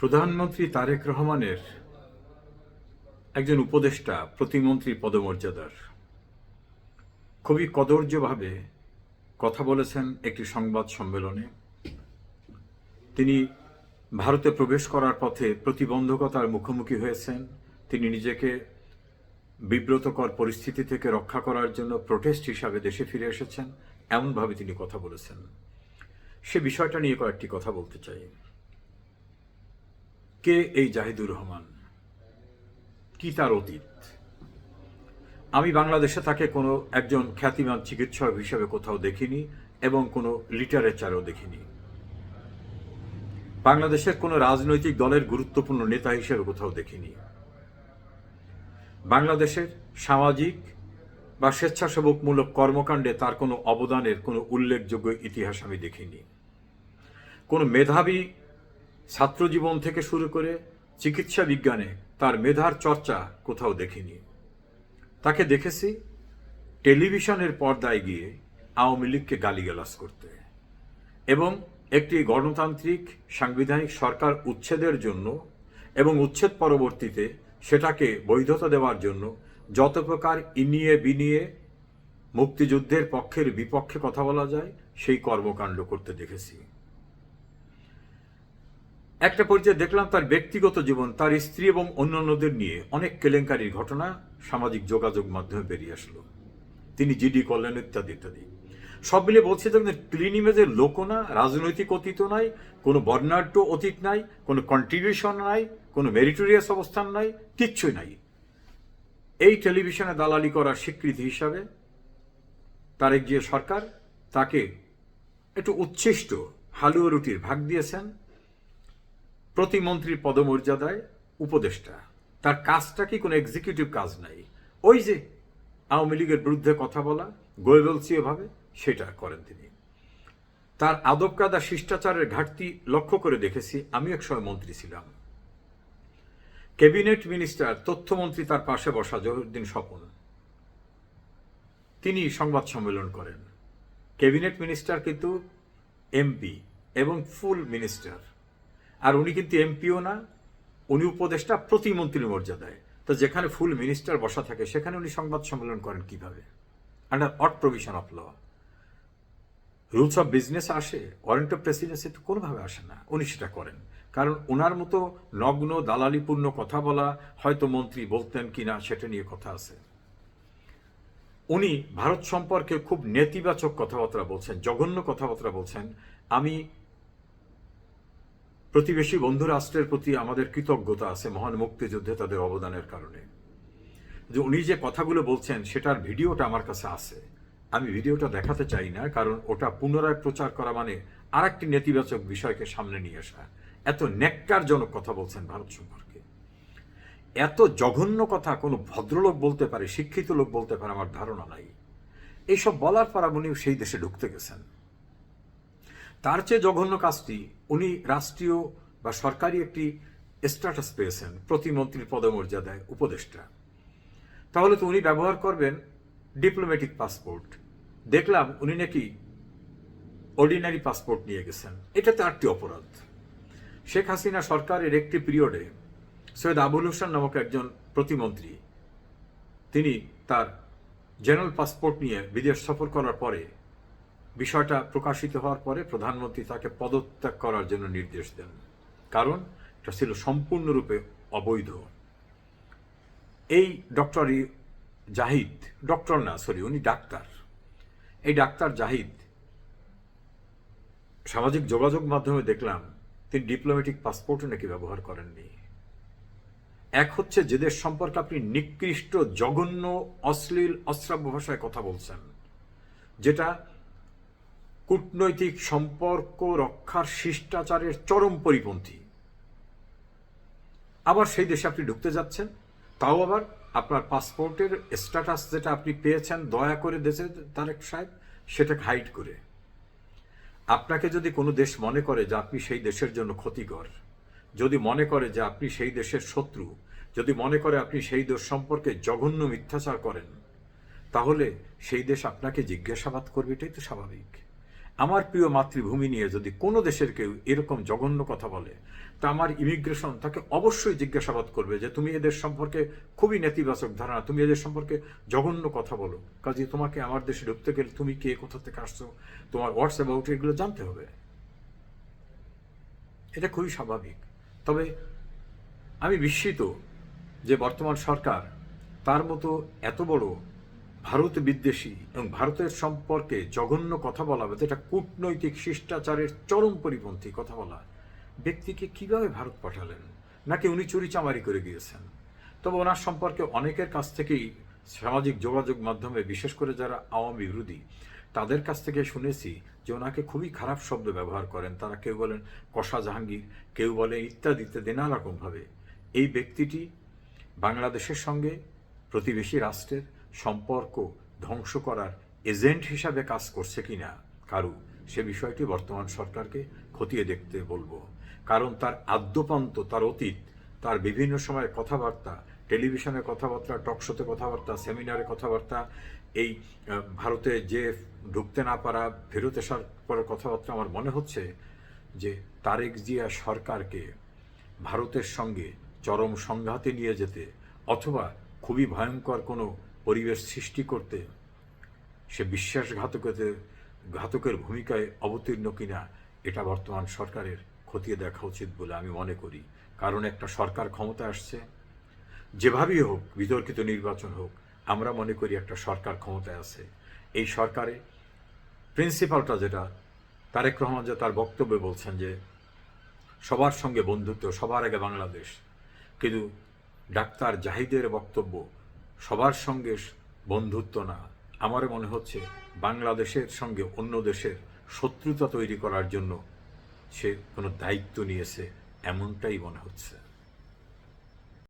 প্রধানমন্ত্রী তারেক রহমানের একজন উপদেষ্টা প্রতিমন্ত্রী পদমর্যাদার খুবই কদর্যভাবে কথা বলেছেন একটি সংবাদ সম্মেলনে। তিনি ভারতে প্রবেশ করার পথে প্রতিবন্ধকতার মুখোমুখি হয়েছেন। তিনি নিজেকে বিব্রতকর পরিস্থিতি থেকে রক্ষা করার জন্য প্রোটেস্ট হিসাবে দেশে ফিরে এসেছেন, এমনভাবে তিনি কথা বলেছেন। সে বিষয়টা নিয়ে কয়েকটি কথা বলতে চাই। কে এই জাহিদুর রহমান? কি তার অতীত? আমি বাংলাদেশে তাকে কোনো একজন খ্যাতিমান চিকিৎসক হিসেবে কোথাও দেখিনি এবং কোনো লিটারেচারও দেখিনি। বাংলাদেশের কোনো রাজনৈতিক দলের গুরুত্বপূর্ণ নেতা হিসেবে কোথাও দেখিনি। বাংলাদেশের সামাজিক বা স্বেচ্ছাসেবকমূলক কর্মকাণ্ডে তার কোনো অবদানের কোনো উল্লেখযোগ্য ইতিহাস আমি দেখিনি। কোনো মেধাবী ছাত্রজীবন থেকে শুরু করে চিকিৎসা বিজ্ঞানে তার মেধার চর্চা কোথাও দেখিনি। তাকে দেখেছি টেলিভিশনের পর্দায় গিয়ে আওয়ামী লীগকে গালিগালাজ করতে এবং একটি গণতান্ত্রিক সাংবিধানিক সরকার উচ্ছেদের জন্য এবং উচ্ছেদ পরবর্তীতে সেটাকে বৈধতা দেওয়ার জন্য যত প্রকার ইনিয়ে বিনিয়ে মুক্তিযুদ্ধের পক্ষের বিপক্ষে কথা বলা যায় সেই কর্মকাণ্ড করতে দেখেছি। একটা পর্যায়ে দেখলাম তার ব্যক্তিগত জীবন, তার স্ত্রী এবং অন্যান্যদের নিয়ে অনেক কেলেঙ্কারির ঘটনা সামাজিক যোগাযোগ মাধ্যমে বেরিয়ে আসলো। তিনি জিডি করলেন ইত্যাদি ইত্যাদি। সব মিলে বলছে যে ক্লিন ইমেজের লোকও না, রাজনৈতিক অতীতও নাই, কোনো বর্ণাঢ্য অতীত নাই, কোনো কন্ট্রিবিউশন নাই, কোনো মেরিটোরিয়াস অবস্থান নাই, কিচ্ছুই নাই। এই টেলিভিশনে দালালি করার স্বীকৃতি হিসাবে তারেক জিয়া সরকার তাকে একটু উচ্ছিষ্ট হালুয়া রুটির ভাগ দিয়েছেন প্রতিমন্ত্রীর পদমর্যাদায় উপদেষ্টা। তার কাজটা কি কোনো এক্সিকিউটিভ কাজ নাই, ওই যে আওয়ামী লীগের বিরুদ্ধে কথা বলা গোয়েবলসীয়ভাবে সেটা করেন তিনি। তার আদব কায়দা শিষ্টাচারের ঘাটতি লক্ষ্য করে দেখেছি। আমি এক সময় মন্ত্রী ছিলাম, ক্যাবিনেট মিনিস্টার তথ্যমন্ত্রী তার পাশে বসা জহিরুদ্দিন স্বপন, তিনি সংবাদ সম্মেলন করেন। ক্যাবিনেট মিনিস্টার কিন্তু এমপি এবং ফুল মিনিস্টার, আর উনি কিন্তু এমপিও না, উনি উপদেষ্টা প্রতিমন্ত্রীর মর্যাদায়। তো যেখানে ফুল মিনিস্টার বসা থাকে সেখানে উনি সংবাদ সম্মেলন করেন কিভাবে? আন্ডার অড provision of law, rules of business আসে, ওয়ারেন্ট অফ প্রেসিডেন্সি তো কোনোভাবে আসে না। উনি সেটা করেন, কারণ ওনার মতো নগ্ন দালালিপূর্ণ কথা বলা হয়তো মন্ত্রী বলতেন কিনা সেটা নিয়ে কথা আছে। উনি ভারত সম্পর্কে খুব নেতিবাচক কথাবার্তা বলছেন, জঘন্য কথাবার্তা বলছেন। আমি প্রতিবেশী বন্ধু রাষ্ট্রের প্রতি আমাদের কৃতজ্ঞতা আছে মহান মুক্তিযুদ্ধে তাদের অবদানের কারণে। যে উনি যে কথাগুলো বলছেন সেটার ভিডিওটা আমার কাছে আছে। আমি ভিডিওটা দেখাতে চাই না, কারণ ওটা পুনরায় প্রচার করা মানে আর একটি নেতিবাচক বিষয়কে সামনে নিয়ে আসা। এত ন্যাক্কারজনক কথা বলছেন ভারত সম্পর্কে। এত জঘন্য কথা কোনো ভদ্রলোক বলতে পারে, শিক্ষিত লোক বলতে পারে আমার ধারণা নাই। এইসব বলার পর উনি সেই দেশে ঢুকতে গেছেন। তার চেয়ে জঘন্য কাজটি, উনি রাষ্ট্রীয় বা সরকারি একটি স্ট্যাটাস পেয়েছেন প্রতিমন্ত্রীর পদমর্যাদায় উপদেষ্টা। তাহলে তো উনি ব্যবহার করবেন ডিপ্লোম্যাটিক পাসপোর্ট। দেখলাম উনি নাকি অর্ডিনারি পাসপোর্ট নিয়ে গেছেন। এটাতে আরেকটি অপরাধ। শেখ হাসিনা সরকারের একটি পিরিয়ডে সৈয়দ আবুল হোসেন নামক একজন প্রতিমন্ত্রী, তিনি তার জেনারেল পাসপোর্ট নিয়ে বিদেশ সফর করার পরে, বিষয়টা প্রকাশিত হওয়ার পরে প্রধানমন্ত্রী তাকে পদত্যাগ করার জন্য নির্দেশ দেন, কারণ এটা ছিল সম্পূর্ণরূপে অবৈধ। এই ডক্টর জাহিদ, ডক্টর না সরি উনি ডাক্তার, এই ডাক্তার জাহিদ সামাজিক যোগাযোগ মাধ্যমে দেখলাম তিনি ডিপ্লোম্যাটিক পাসপোর্টও নাকি ব্যবহার করেননি। এক হচ্ছে যে দেশ সম্পর্কে আপনি নিকৃষ্ট জঘন্য অশ্লীল অশ্রাব্য ভাষায় কথা বলছেন, যেটা কূটনৈতিক সম্পর্ক রক্ষার শিষ্টাচারের চরম পরিপন্থী, আবার সেই দেশে আপনি ঢুকতে যাচ্ছেন, তাও আবার আপনার পাসপোর্টের স্ট্যাটাস যেটা আপনি পেয়েছেন দয়া করে দেশে তারেক সাহেব সেটাকে হাইড করে। আপনাকে যদি কোনো দেশ মনে করে যে আপনি সেই দেশের জন্য ক্ষতিকর, যদি মনে করে যে আপনি সেই দেশের শত্রু, যদি মনে করে আপনি সেই দেশ সম্পর্কে জঘন্য মিথ্যাচার করেন, তাহলে সেই দেশ আপনাকে জিজ্ঞাসাবাদ করবে, এটাই তো স্বাভাবিক। আমার প্রিয় মাতৃভূমি নিয়ে যদি কোনো দেশের কেউ এরকম জঘন্য কথা বলে, তা আমার ইমিগ্রেশন তাকে অবশ্যই জিজ্ঞাসাবাদ করবে যে তুমি এদের সম্পর্কে খুবই নেতিবাচক ধারণা, তুমি এদের সম্পর্কে জঘন্য কথা বলো, কাজে তোমাকে আমার দেশে ঢুকতে গেলে তুমি কে, কোথা থেকে আসছো, তোমার হোয়াটস অ্যাবাউট, এগুলো জানতে হবে। এটা খুবই স্বাভাবিক। তবে আমি বিস্মিত যে বর্তমান সরকার তার মতো এত বড় ভারত বিদ্বেষী এবং ভারতের সম্পর্কে জঘন্য কথা বলা, যেটা কূটনৈতিক শিষ্টাচারের চরম পরিপন্থী কথা বলা ব্যক্তিকে কিভাবে ভারত পাঠালেন, নাকি উনি চুরিচামারি করে গিয়েছেন। তবে ওনার সম্পর্কে অনেকের কাছ থেকেই সামাজিক যোগাযোগ মাধ্যমে, বিশেষ করে যারা আওয়ামী বিরোধী, তাদের কাছ থেকে শুনেছি যে ওনাকে খুবই খারাপ শব্দ ব্যবহার করেন তারা। কেউ বলেন কষা জাহাঙ্গীর, কেউ বলে ইত্যাদি ইত্যাদি নানা রকমভাবে। এই ব্যক্তিটি বাংলাদেশের সঙ্গে প্রতিবেশী রাষ্ট্রের সম্পর্ক ধ্বংস করার এজেন্ট হিসাবে কাজ করছে কিনা কারু, সে বিষয়টি বর্তমান সরকারকে খতিয়ে দেখতে বলবো। কারণ তার আদ্যপান্ত, তার অতীত, তার বিভিন্ন সময় কথাবার্তা, টেলিভিশনে কথাবার্তা, টকশোতে কথাবার্তা, সেমিনারে কথাবার্তা, এই ভারতে যে ঢুকতে না পারা, ফেরত আসার পরের কথাবার্তা, আমার মনে হচ্ছে যে তারেক জিয়া সরকারকে ভারতের সঙ্গে চরম সংঘাতে নিয়ে যেতে অথবা খুবই ভয়ঙ্কর কোনো পরিবেশ সৃষ্টি করতে সে ঘাতকের ভূমিকায় অবতীর্ণ কিনা, এটা বর্তমান সরকারের খতিয়ে দেখা উচিত বলে আমি মনে করি। কারণ একটা সরকার ক্ষমতা আসছে, যেভাবেই হোক, বিতর্কিত নির্বাচন হোক, আমরা মনে করি একটা সরকার ক্ষমতায় আছে। এই সরকারে প্রিন্সিপালটা যেটা, তারেক রহমান যে তার বক্তব্যে বলছেন যে সবার সঙ্গে বন্ধুত্ব, সবার আগে বাংলাদেশ, কিন্তু ডাক্তার জাহিদের বক্তব্য সবার সঙ্গে বন্ধুত্ব না, আমার মনে হচ্ছে বাংলাদেশের সঙ্গে অন্য দেশের শত্রুতা তৈরি করার জন্য সে কোনো দায়িত্ব নিয়েছে, এমনটাই মনে হচ্ছে।